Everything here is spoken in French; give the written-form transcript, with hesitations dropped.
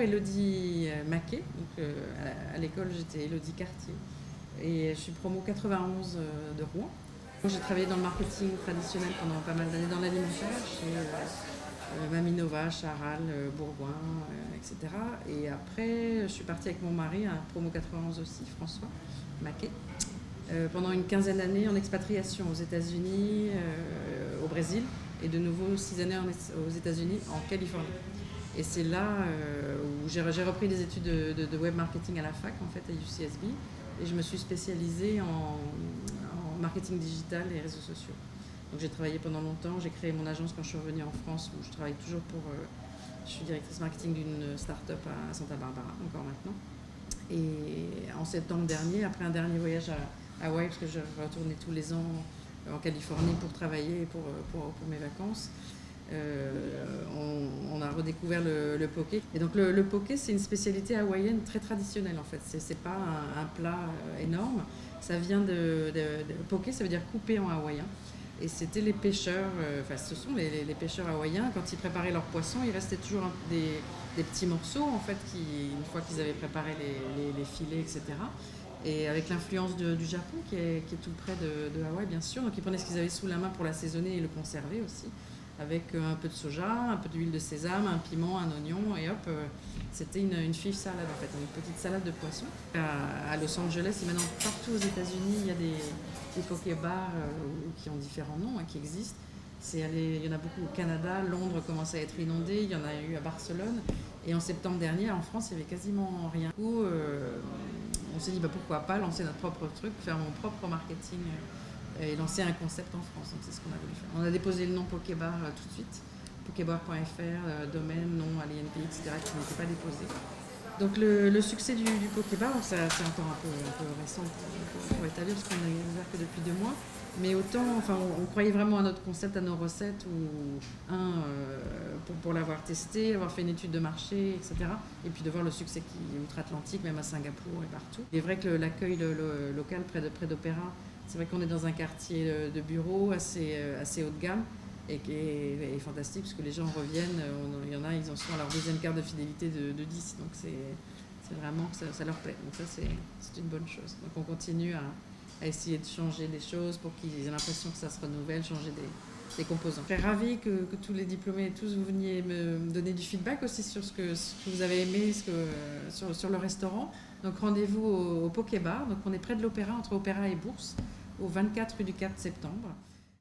Élodie Maquet. Donc, à l'école, j'étais Élodie Cartier. Et je suis promo 91 de Rouen. J'ai travaillé dans le marketing traditionnel pendant pas mal d'années, dans l'alimentaire, chez Maminova, Charal, Bourgoin, etc. Et après, je suis partie avec mon mari, à promo 91 aussi, François Maquet, pendant une quinzaine d'années en expatriation aux États-Unis, au Brésil, et de nouveau 6 années aux États-Unis, en Californie. Et c'est là où j'ai repris des études de web marketing à la fac, en fait, à UCSB, et je me suis spécialisée en marketing digital et réseaux sociaux. Donc j'ai travaillé pendant longtemps, j'ai créé mon agence quand je suis revenue en France, où je travaille toujours pour... je suis directrice marketing d'une start-up à Santa Barbara, encore maintenant. Et en septembre dernier, après un dernier voyage à Hawaï, parce que je retournais tous les ans en Californie pour travailler pour mes vacances, on a redécouvert le poké. Et donc le poké, c'est une spécialité hawaïenne très traditionnelle en fait. C'est pas un plat énorme. Ça vient poké, ça veut dire coupé en hawaïen. Et c'était les pêcheurs, ce sont les pêcheurs hawaïens, quand ils préparaient leurs poissons, il restait toujours des petits morceaux en fait, une fois qu'ils avaient préparé les filets, etc. Et avec l'influence du Japon qui est tout près de Hawaï bien sûr, donc ils prenaient ce qu'ils avaient sous la main pour l'assaisonner et le conserver aussi, avec un peu de soja, un peu d'huile de sésame, un piment, un oignon, et hop, c'était une fish salade en fait, une petite salade de poisson. À Los Angeles et maintenant partout aux États-Unis, il y a des poké bars qui ont différents noms, qui existent. Il y en a beaucoup au Canada, Londres commence à être inondé, il y en a eu à Barcelone, et en septembre dernier en France il n'y avait quasiment rien. Du coup, on s'est dit pourquoi pas lancer notre propre truc, faire mon propre marketing et lancer un concept en France. Donc c'est ce qu'on a voulu faire. On a déposé le nom Pokébar tout de suite, pokébar.fr, domaine, nom à l'INPI, etc., qui n'était pas déposé. Donc le succès du Pokébar, c'est encore un peu récent pour établir, parce qu'on n'a ouvert que depuis 2 mois. Mais autant, on croyait vraiment à notre concept, à nos recettes, pour l'avoir testé, avoir fait une étude de marché, etc. Et puis de voir le succès qui est outre-Atlantique, même à Singapour et partout. Il est vrai que l'accueil local près d'Opéra, c'est vrai qu'on est dans un quartier de bureaux assez haut de gamme et qui est fantastique, parce que les gens reviennent, il y en a, ils en sont à leur 2e carte de fidélité de 10, donc c'est vraiment que ça leur plaît. Donc ça, c'est une bonne chose. Donc on continue à essayer de changer des choses pour qu'ils aient l'impression que ça se renouvelle, changer des composants. Je serais ravie que tous les diplômés, tous vous veniez me donner du feedback aussi sur ce que vous avez aimé, sur le restaurant. Donc rendez-vous au Pokébar, donc on est près de l'Opéra, entre Opéra et Bourse, au 24 rue du 4 septembre.